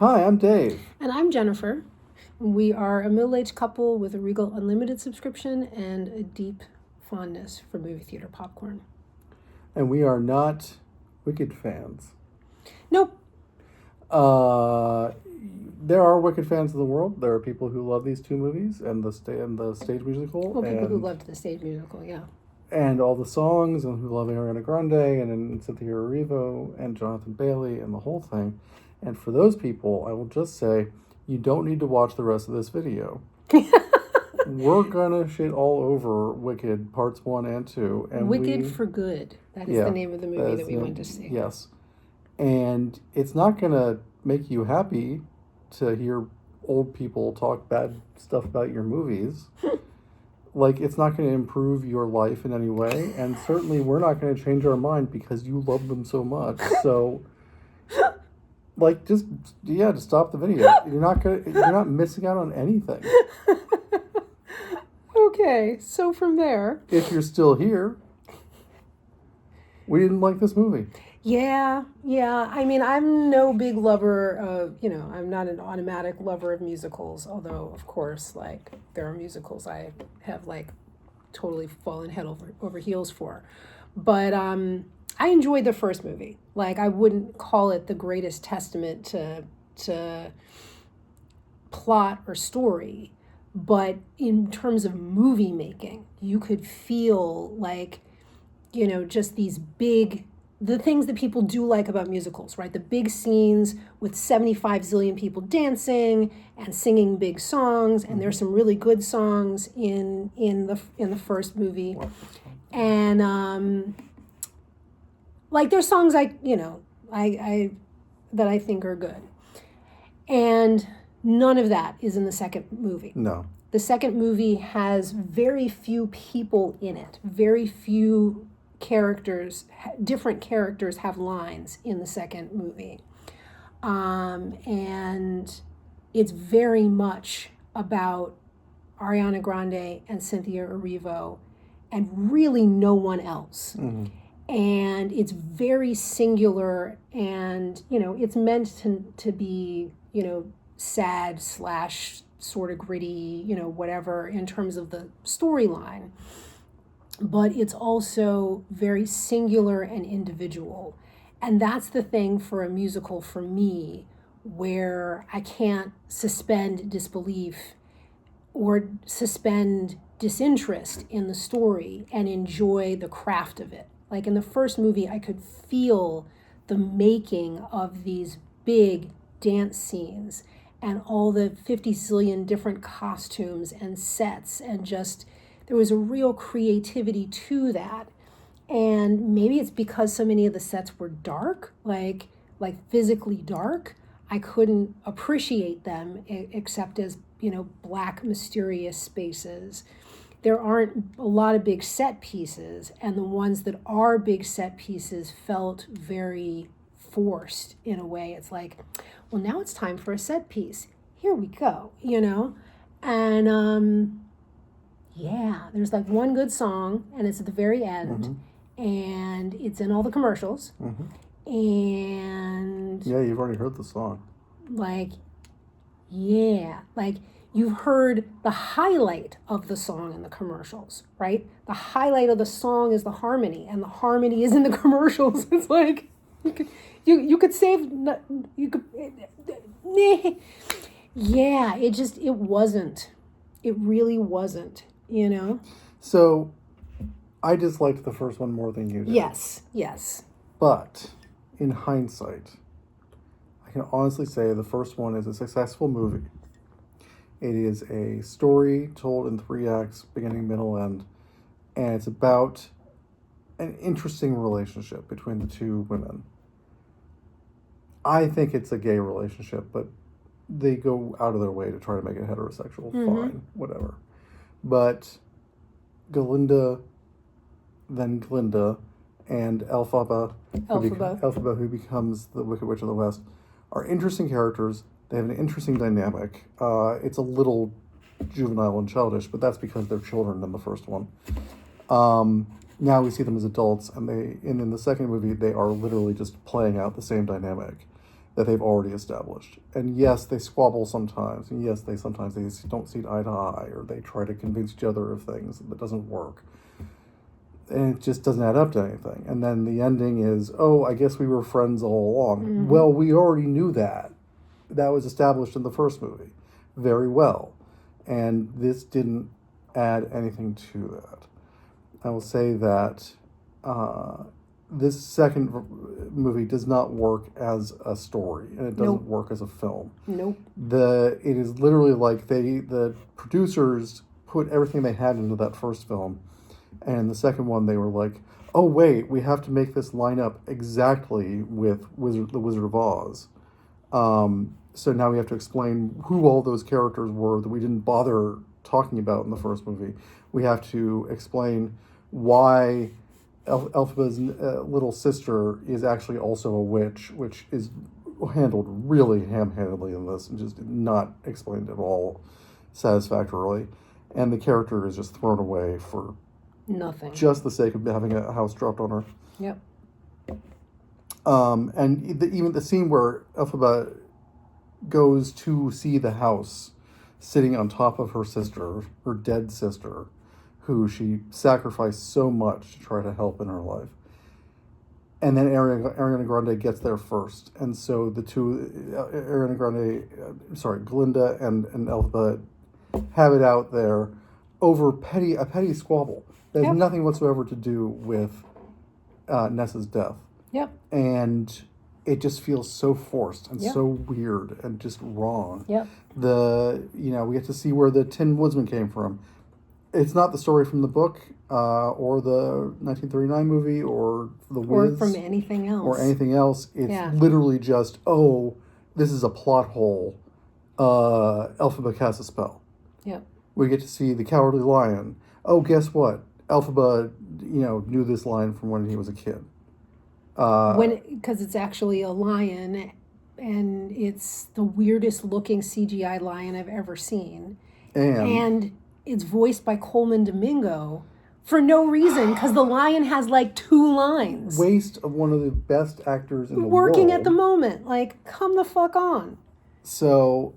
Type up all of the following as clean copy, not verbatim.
Hi, I'm Dave. And I'm Jennifer. We are a middle-aged couple with a Regal Unlimited subscription and a deep fondness for movie theater popcorn. And we are not Wicked fans. Nope. There are Wicked fans in the world. There are people who love these two movies and the stage musical. Well, people who loved the stage musical, yeah. And all the songs, and who love Ariana Grande and Cynthia Erivo and Jonathan Bailey and the whole thing. And for those people, I will just say, you don't need to watch the rest of this video. We're gonna shit all over Wicked parts 1 and 2. And Wicked for Good. That is the name of the movie that we went to see. Yes. And it's not gonna make you happy to hear old people talk bad stuff about your movies. Like, it's not going to improve your life in any way, and certainly we're not going to change our mind because you love them so much. So, like, just stop the video. You're not missing out on anything. Okay, so from there, if you're still here, we didn't like this movie. Yeah. I mean, I'm no big lover of, I'm not an automatic lover of musicals, although, of course, like, there are musicals I have, like, totally fallen head over heels for. But I enjoyed the first movie. Like, I wouldn't call it the greatest testament to plot or story, but in terms of movie making, you could feel, like, just these the things that people do like about musicals, right? The big scenes with 75 zillion people dancing and singing big songs, and there's some really good songs in the first movie, and like, there's songs I that I think are good, and none of that is in the second movie. No. The second movie has very few people in it, very few different characters have lines in the second movie. And it's very much about Ariana Grande and Cynthia Erivo and really no one else. Mm-hmm. And it's very singular, and, it's meant to be, sad / sort of gritty, whatever, in terms of the storyline. But it's also very singular and individual. And that's the thing for a musical for me, where I can't suspend disbelief or suspend disinterest in the story and enjoy the craft of it. Like, in the first movie, I could feel the making of these big dance scenes and all the 50 zillion different costumes and sets, and just, there was a real creativity to that. And maybe it's because so many of the sets were dark, like physically dark. I couldn't appreciate them except as, black, mysterious spaces. There aren't a lot of big set pieces, and the ones that are big set pieces felt very forced in a way. It's like, well, now it's time for a set piece. Here we go, And there's like one good song, and it's at the very end, and it's in all the commercials. And yeah, you've already heard the song. Like, you've heard the highlight of the song in the commercials, right? The highlight of the song is the harmony, and the harmony is in the commercials. It's like, you could save, you could, yeah, it wasn't. It really wasn't, So, I disliked the first one more than you did. Yes. But, in hindsight, I can honestly say the first one is a successful movie. It is a story told in 3 acts, beginning, middle, end, and it's about an interesting relationship between the two women. I think it's a gay relationship, but they go out of their way to try to make it heterosexual. Fine, whatever. But Galinda, then Glinda, and Elphaba, who becomes the Wicked Witch of the West, are interesting characters. They have an interesting dynamic. It's a little juvenile and childish, but that's because they're children in the first one. Now we see them as adults, and in the second movie, they are literally just playing out the same dynamic. that they've already established. And yes, they squabble sometimes, and yes, they sometimes they don't see eye to eye, or they try to convince each other of things that doesn't work. And it just doesn't add up to anything. And then the ending is, oh, I guess we were friends all along. Mhm. Well, we already knew that. That was established in the first movie very well. And this didn't add anything to that. I will say that this second movie does not work as a story, and it doesn't Nope. work as a film. Nope. It is literally like the producers put everything they had into that first film, and the second one they were like, oh wait, we have to make this line up exactly with the Wizard of Oz. So now we have to explain who all those characters were that we didn't bother talking about in the first movie. We have to explain why Elphaba's little sister is actually also a witch, which is handled really ham-handedly in this and just not explained at all satisfactorily. And the character is just thrown away for Nothing. just the sake of having a house dropped on her. Yep. And even the scene where Elphaba goes to see the house sitting on top of her sister, her dead sister, who she sacrificed so much to try to help in her life. And then Ariana Grande gets there first. And so the two, Glinda and Elphaba have it out there over a petty squabble that has Yep. nothing whatsoever to do with Nessa's death. Yep. And it just feels so forced and Yep. so weird and just wrong. Yep. We get to see where the Tin Woodsman came from. It's not the story from the book, or the 1939 movie, or The Wiz, Or from anything else. or anything else. It's Yeah. literally just, oh, this is a plot hole. Elphaba casts a spell. Yep. We get to see the Cowardly Lion. Oh, guess what? Elphaba, knew this line from when he was a kid. Because it's actually a lion, and it's the weirdest looking CGI lion I've ever seen. And it's voiced by Coleman Domingo for no reason, because the lion has like 2 lines. Waste of one of the best actors in the world. Working at the moment. Like, come the fuck on. So,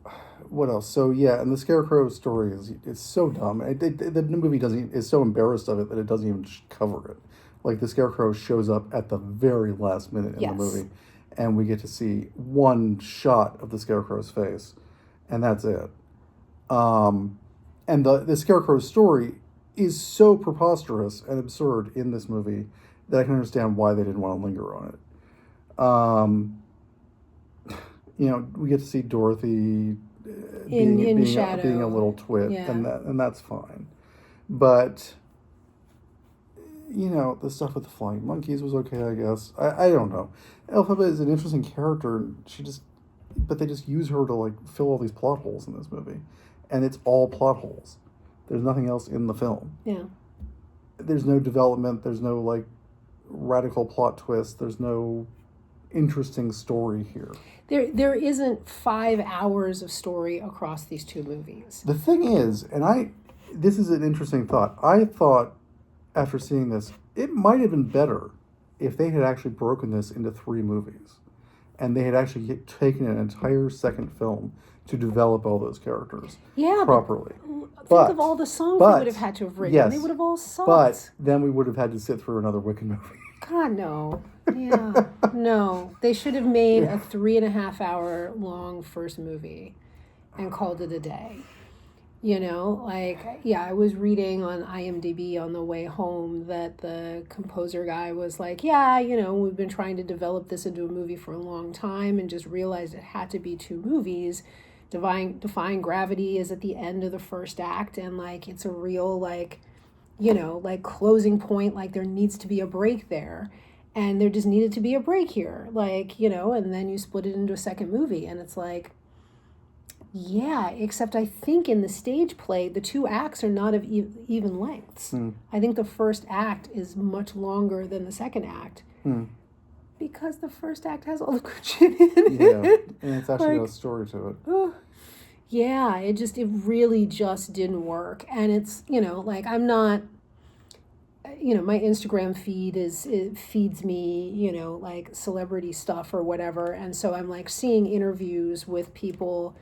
what else? So yeah, and the Scarecrow story is so dumb. The movie is so embarrassed of it that it doesn't even cover it. Like, the Scarecrow shows up at the very last minute in Yes. the movie, and we get to see one shot of the Scarecrow's face, and that's it. And the Scarecrow's story is so preposterous and absurd in this movie that I can understand why they didn't want to linger on it. We get to see Dorothy In shadow. being a little twit, Yeah. and that's fine. But the stuff with the flying monkeys was okay, I guess. I don't know. Elphaba is an interesting character. But they just use her to like fill all these plot holes in this movie, and it's all plot holes. There's nothing else in the film. Yeah. There's no development. There's no like radical plot twist. There's no interesting story here. There isn't 5 hours of story across these 2 movies. The thing is, this is an interesting thought. I thought after seeing this, it might have been better if they had actually broken this into 3 movies, and they had actually taken an entire second film to develop all those characters properly. Think of all the songs they would have had to have written. Yes, they would have all sucked. But then we would have had to sit through another Wicked movie. God, no. Yeah. No. They should have made a 3.5 hour long first movie and called it a day. I was reading on IMDb on the way home that the composer guy was like, we've been trying to develop this into a movie for a long time and just realized it had to be 2 movies. Defying Gravity is at the end of the first act, and it's a real closing point. There needs to be a break there, and there just needed to be a break here, and then you split it into a second movie, and it's except I think in the stage play the 2 acts are not of even lengths. I think the first act is much longer than the second act. Because the first act has all the good shit in it. Yeah, and it's actually got a story to it. Yeah, it really just didn't work. And it's, I'm not, my Instagram feed it feeds me, like celebrity stuff or whatever. And so I'm like seeing interviews with people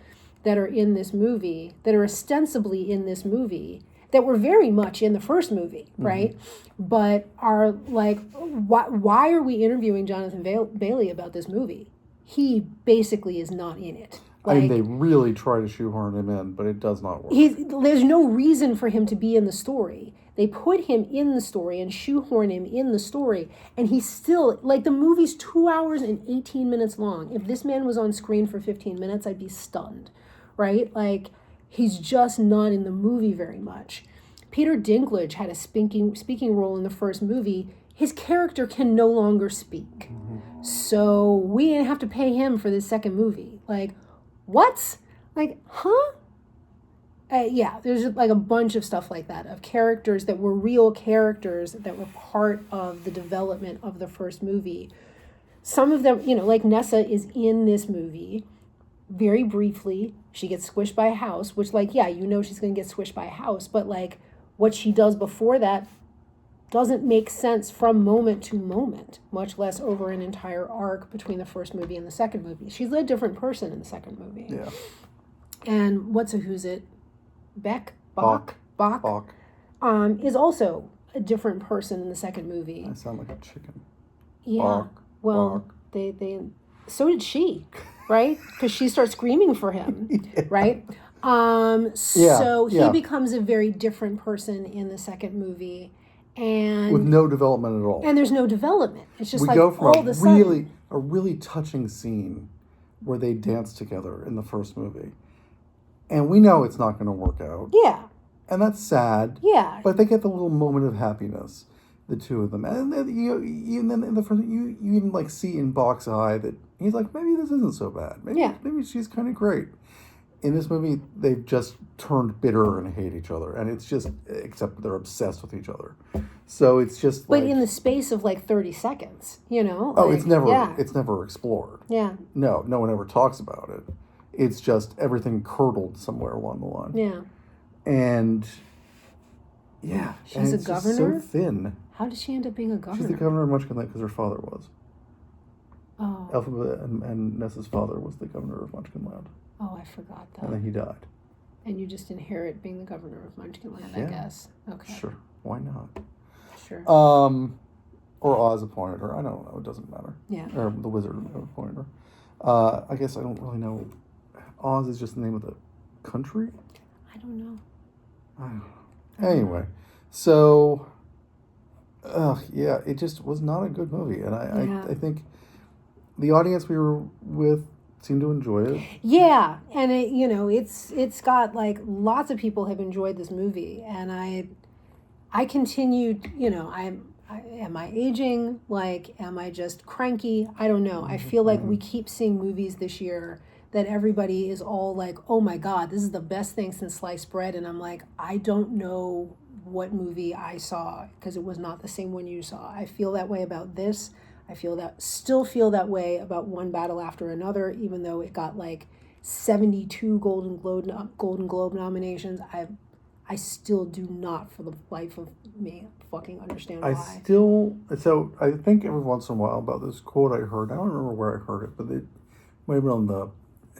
that are in this movie, that are ostensibly in this movie, that were very much in the first movie, right? But are like, why are we interviewing Jonathan Bailey about this movie? He basically is not in it. I mean, they really try to shoehorn him in, but it does not work. There's no reason for him to be in the story. They put him in the story and shoehorn him in the story, and he's still, like, the movie's 2 hours and 18 minutes long. If this man was on screen for 15 minutes, I'd be stunned, right? Like, he's just not in the movie very much. Peter Dinklage had a speaking role in the first movie. His character can no longer speak. So we didn't have to pay him for this second movie. Like, what? Like, huh? Yeah, there's like a bunch of stuff like that, of characters that were real characters that were part of the development of the first movie. Some of them, like Nessa is in this movie very briefly. She gets squished by a house, which, like, yeah, she's going to get squished by a house, but like what she does before that doesn't make sense from moment to moment, much less over an entire arc between the first movie and the second movie. She's a different person in the second movie. Yeah. And who's it? Bach Bach. Is also a different person in the second movie. I sound like a chicken. Yeah. Bach. Well, Bach. they so did she, right? Because she starts screaming for him, Yeah. right? So he becomes a very different person in the second movie, and with no development at all. And there's no development. It's just we like go from all of a sudden a really touching scene where they dance together in the first movie, and we know it's not going to work out. Yeah. And that's sad. Yeah. But they get the little moment of happiness, the two of them, and then then in the front, you even like see in Bach's eye that he's like, maybe this isn't so bad. Maybe she's kind of great. In this movie, they've just turned bitter and hate each other, and it's just, except they're obsessed with each other. So it's just like, but in the space of like 30 seconds, Oh, like, it's never explored. Yeah. No one ever talks about it. It's just everything curdled somewhere along the line. Yeah. And yeah, she's and a governor. Just so thin. How did she end up being a governor? She's the governor of Munchkinland because her father was. Oh. Elphaba and Nessa's father was the governor of Munchkinland. Oh, I forgot that. And then he died. And you just inherit being the governor of Munchkinland, Yeah. I guess. Okay. Sure. Why not? Sure. Or Oz appointed her. I don't know. It doesn't matter. Yeah. Or the wizard appointed her. I guess I don't really know. Oz is just the name of the country? I don't know. I don't know. Anyway, so, yeah, it just was not a good movie. And I think the audience we were with seemed to enjoy it. Yeah, and it's got like lots of people have enjoyed this movie, and I continued. Am I aging? Like, am I just cranky? I don't know. I feel like we keep seeing movies this year that everybody is all like, oh my God, this is the best thing since sliced bread. And I'm like, I don't know what movie I saw because it was not the same one you saw. I feel that way about this. I still feel that way about One Battle After Another, even though it got like 72 Golden Globe nominations. I still do not, for the life of me, fucking understand why. I think every once in a while about this quote I heard, I don't remember where I heard it, but it might have been on the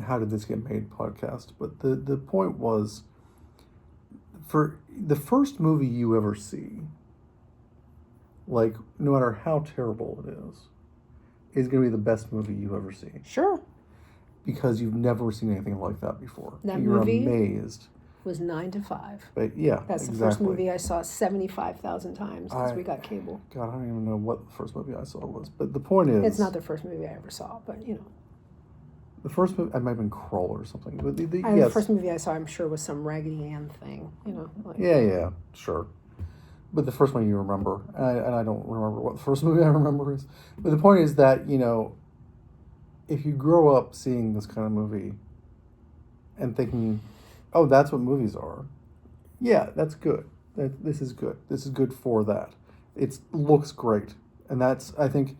How Did This Get Made podcast. But the point was, for the first movie you ever see, like, no matter how terrible it is going to be the best movie you ever see. Sure. Because you've never seen anything like that before. That You're movie amazed. Was 9 to 5. But yeah, that's the first movie I saw 75,000 times because we got cable. God, I don't even know what the first movie I saw was. But the point is, it's not the first movie I ever saw, but the first movie, I might have been Krull or something. But the first movie I saw, I'm sure, was some Raggedy Ann thing. Like, yeah, sure. But the first one you remember, and I don't remember what the first movie I remember is. But the point is that, if you grow up seeing this kind of movie and thinking, oh, that's what movies are, yeah, that's good. This is good. This is good for that. It looks great. And that's, I think,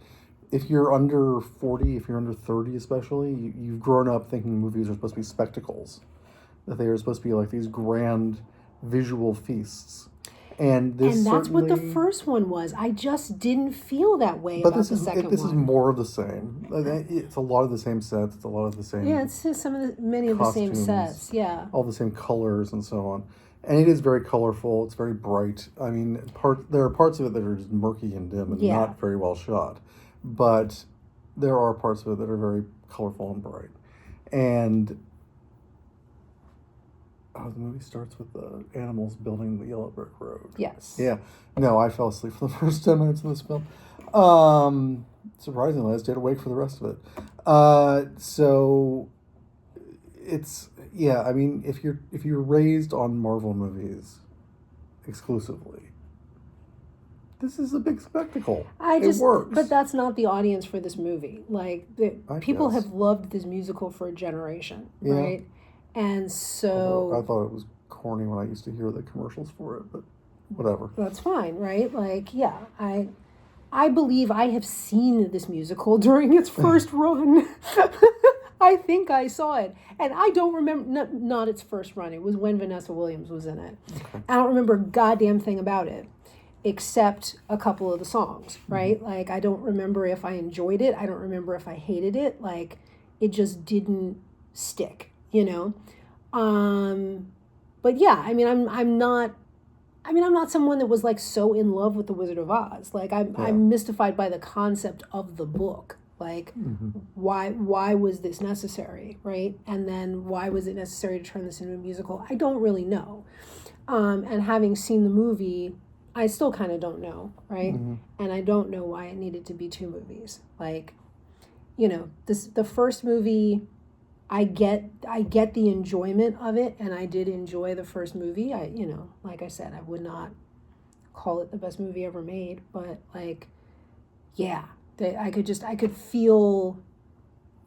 if you're under 40, if you're under 30 especially, you've grown up thinking movies are supposed to be spectacles, that they are supposed to be like these grand visual feasts. And this And that's what the certainly- first one was. I just didn't feel that way But about this the is second this is one. more of the same. It's a lot of the same sets. It's a lot of the same. Yeah, it's just many of the same costumes. sets. Yeah. All the same colors and so on. And it is very colorful. It's very bright. I mean, there are parts of it that are just murky and dim and Yeah. not very well shot, but there are parts of it that are very colorful and bright. And the movie starts with the animals building the yellow brick road. Yes. Yeah. No, I fell asleep for the first 10 minutes of this film. Surprisingly, I stayed awake for the rest of it. So it's, yeah, I mean, if you're raised on Marvel movies exclusively, this is a big spectacle. It works. But that's not the audience for this movie. Like, people guess. have loved this musical for a generation, Yeah. right? And so I thought it was corny when I used to hear the commercials for it, but whatever. that's fine, right? Like, yeah, I believe I have seen this musical during its first run. I think I saw it, and I don't remember not its first run. It was when Vanessa Williams was in it. Okay. I don't remember a goddamn thing about it, except a couple of the songs, right? Like, I don't remember if I enjoyed it. I don't remember if I hated it. Like, it just didn't stick, you know? But yeah, I mean, I'm not someone that was like so in love with The Wizard of Oz. Like, I'm mystified by the concept of the book. Like, why was this necessary, right? And then why was it necessary to turn this into a musical? I don't really know. And having seen the movie, I still kind of don't know, right? And I don't know why it needed to be two movies. Like, you know, the first movie, I get the enjoyment of it, and I did enjoy the first movie. Like I said, I would not call it the best movie ever made, but like, yeah, I could feel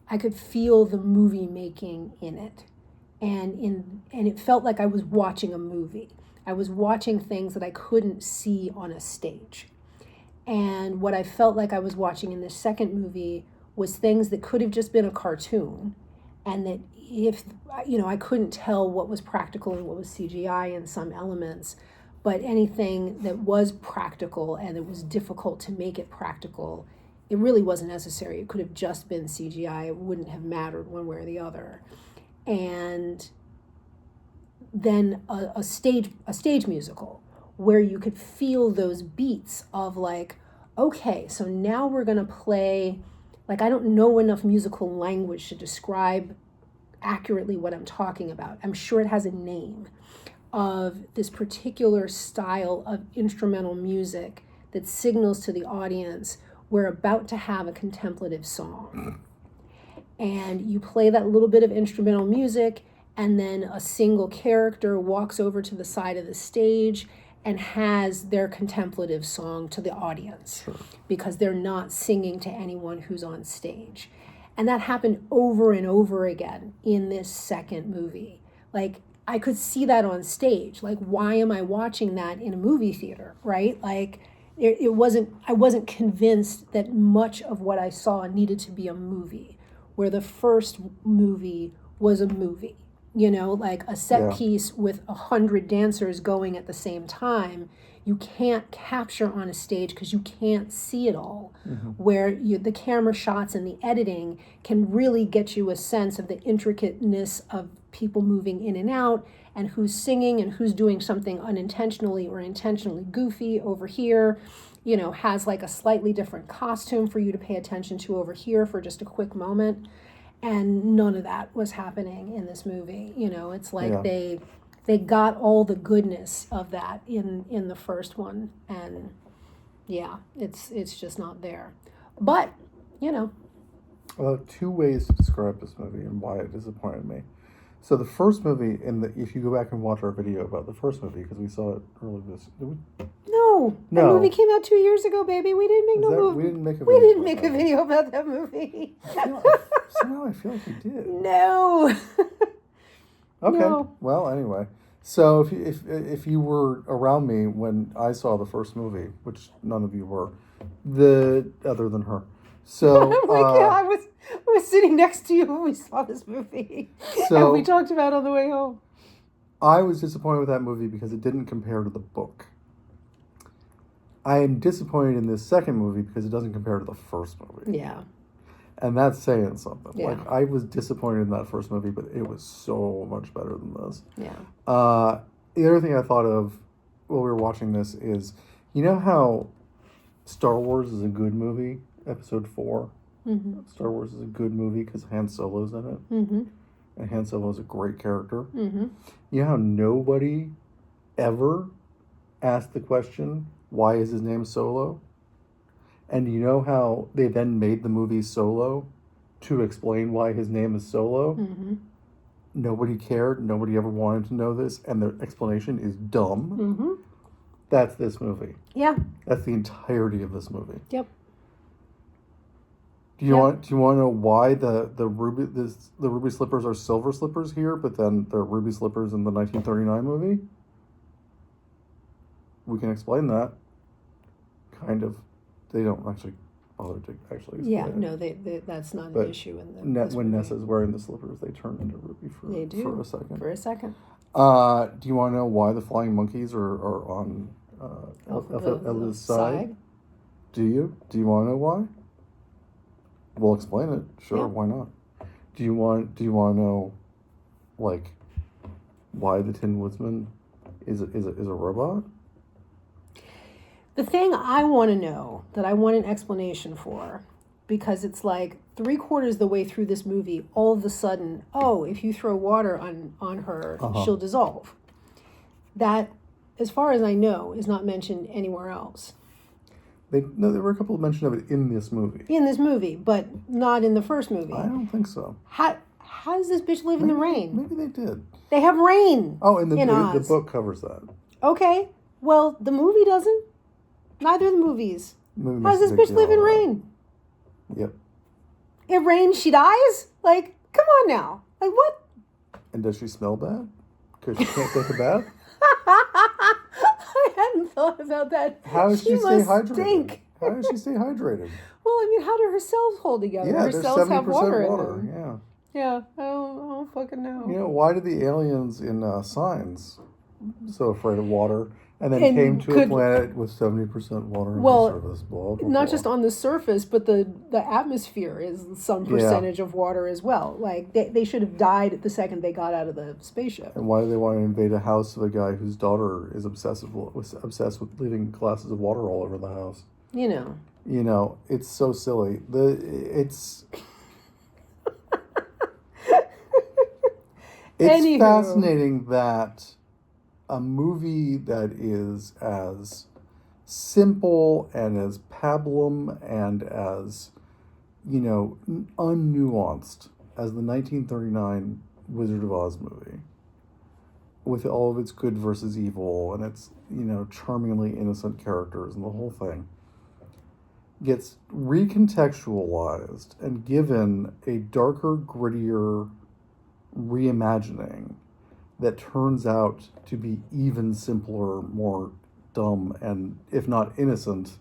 the movie making in it, and it felt like I was watching a movie. I was watching things that I couldn't see on a stage. And what I felt like I was watching in this second movie was things that could have just been a cartoon, and that I couldn't tell what was practical and what was CGI in some elements, but anything that was practical and it was difficult to make it practical, it really wasn't necessary. It could have just been CGI. It wouldn't have mattered one way or the other. And then a stage musical where you could feel those beats of like, okay, so now we're going to play, like, I don't know enough musical language to describe accurately what I'm talking about. I'm sure it has a name, of this particular style of instrumental music that signals to the audience we're about to have a contemplative song. And you play that little bit of instrumental music, and then a single character walks over to the side of the stage and has their contemplative song to the audience, because they're not singing to anyone who's on stage. And that happened over and over again in this second movie. Like, I could see that on stage. Like, why am I watching that in a movie theater, right? Like, I wasn't convinced that much of what I saw needed to be a movie, where the first movie was a movie. You know, like a set piece with 100 dancers going at the same time, you can't capture on a stage because you can't see it all. Where the camera shots and the editing can really get you a sense of the intricateness of people moving in and out, and who's singing and who's doing something unintentionally or intentionally goofy over here, you know, has like a slightly different costume for you to pay attention to over here for just a quick moment. And none of that was happening in this movie. You know, it's like they got all the goodness of that in the first one, and yeah, it's just not there. But, you know, two ways to describe this movie and why it disappointed me. So the first movie, if you go back and watch our video about the first movie, because we saw it earlier this, did we? No, that movie came out 2 years ago, baby. We didn't make movie. We didn't make a We video. didn't make a video about that movie. Somehow I feel like we did. No. Okay. No. Well, anyway. So if you were around me when I saw the first movie, which none of you were, other than her. So Yeah, I was sitting next to you when we saw this movie, and we talked about it on the way home. I was disappointed with that movie because it didn't compare to the book. I am disappointed in this second movie because it doesn't compare to the first movie. Yeah. And that's saying something. Yeah. Like, I was disappointed in that first movie, but it was so much better than this. Yeah. The other thing I thought of while we were watching this is, you know how Star Wars is a good movie? Episode 4. Mm-hmm. Star Wars is a good movie because Han Solo's in it. Mm-hmm. And Han Solo is a great character. Mm-hmm. You know how nobody ever asked the question, why is his name Solo? And you know how they then made the movie Solo to explain why his name is Solo? Mm-hmm. Nobody cared. Nobody ever wanted to know this. And the explanation is dumb. Mm-hmm. That's this movie. Yeah. That's the entirety of this movie. Yep. Do you Yep. want to know why the ruby slippers are silver slippers here, but then they're ruby slippers in the 1939 movie? We can explain that. Kind of. They don't actually bother to actually explain Yeah. it. No, that's not But an issue in the this When movie. Nessa's wearing the slippers, they turn into ruby They do. for a second. For a second. Do you want to know why the flying monkeys are on Eliz's side? Do you? Do you want to know why? We'll explain it. Sure, Yeah. why not? Do you want to know, like, why the Tin Woodsman is a robot? The thing I want to know, that I want an explanation for, because it's like 3/4 the way through this movie, all of a sudden, oh, if you throw water on her, she'll dissolve. That, as far as I know, is not mentioned anywhere else. There were a couple of mention of it in this movie. In this movie, but not in the first movie. I don't think so. How does this bitch live in the rain? Maybe they did. They have rain. Oh, and the Oz. book covers that. Okay, well, the movie doesn't. Neither of the movies. Movie How does makes this a big bitch live deal in out of rain? that. Yep. It rains, she dies? Like, come on now. Like, what? And does she smell bad? Because she can't take a bath? I hadn't thought about that. How does she stay must hydrated? stink. How does she stay hydrated? Well, I mean, how do her cells hold together? Yeah, her there's cells 70% have water, in water. them. Yeah. Yeah, I don't fucking know. You know, why did the aliens in Signs so afraid of water and then And came to a could- planet with 70% water on Well, the surface? Blah, blah, Not blah. just on the surface, but the atmosphere is some percentage of water as well. Like, they should have died the second they got out of the spaceship. And why do they want to invade a house of a guy whose daughter is obsessed with leaving glasses of water all over the house? You know. You know, it's so silly. It's Anywho. fascinating that a movie that is as simple and as pablum and as, you know, unnuanced as the 1939 Wizard of Oz movie, with all of its good versus evil and its, you know, charmingly innocent characters and the whole thing, gets recontextualized and given a darker, grittier reimagining that turns out to be even simpler, more dumb, and if not innocent,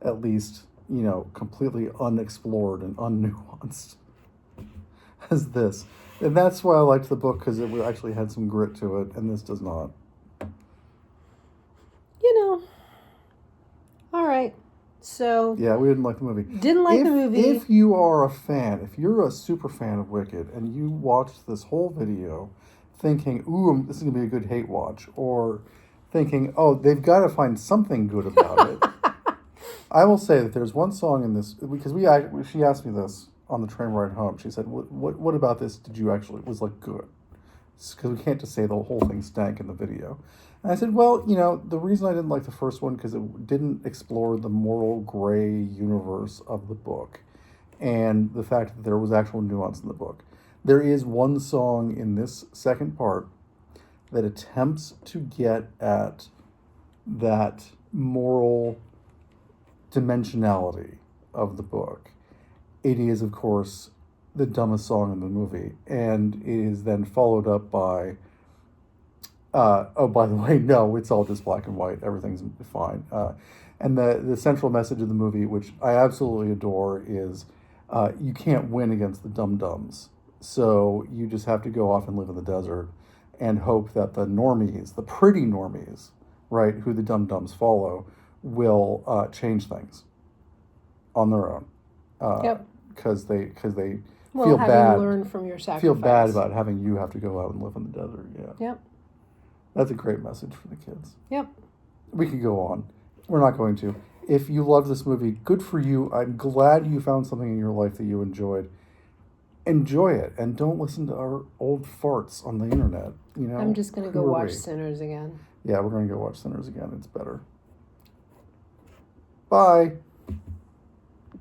at least, you know, completely unexplored and unnuanced as this. And that's why I liked the book, because it actually had some grit to it, and this does not. You know. All right. So, Yeah, we didn't like the movie. didn't like the movie. If you are a fan, if you're a super fan of Wicked, and you watched this whole video thinking, ooh, this is going to be a good hate watch, or thinking, oh, they've got to find something good about it, I will say that there's one song in this, because she asked me this on the train ride home. She said, what about this did you actually, was like good? Because we can't just say the whole thing stank in the video. And I said, well, you know, the reason I didn't like the first one, because it didn't explore the moral gray universe of the book and the fact that there was actual nuance in the book. There is one song in this second part that attempts to get at that moral dimensionality of the book. It is, of course, the dumbest song in the movie, and it is then followed up by oh, by the way, no, it's all just black and white. Everything's fine. And the central message of the movie, which I absolutely adore, is you can't win against the dum-dums. So you just have to go off and live in the desert and hope that the normies, the pretty normies, right, who the dum-dums follow, will change things on their own. Yep. Because they Well, feel having bad. learned from your sacrifice. Feel bad about having you have to go out and live in the desert. Yeah. Yep. That's a great message for the kids. Yep. We could go on. We're not going to. If you love this movie, good for you. I'm glad you found something in your life that you enjoyed. Enjoy it, and don't listen to our old farts on the internet. You know. I'm just gonna go Who are watch we? Sinners again. Yeah, we're gonna go watch Sinners again. It's better. Bye.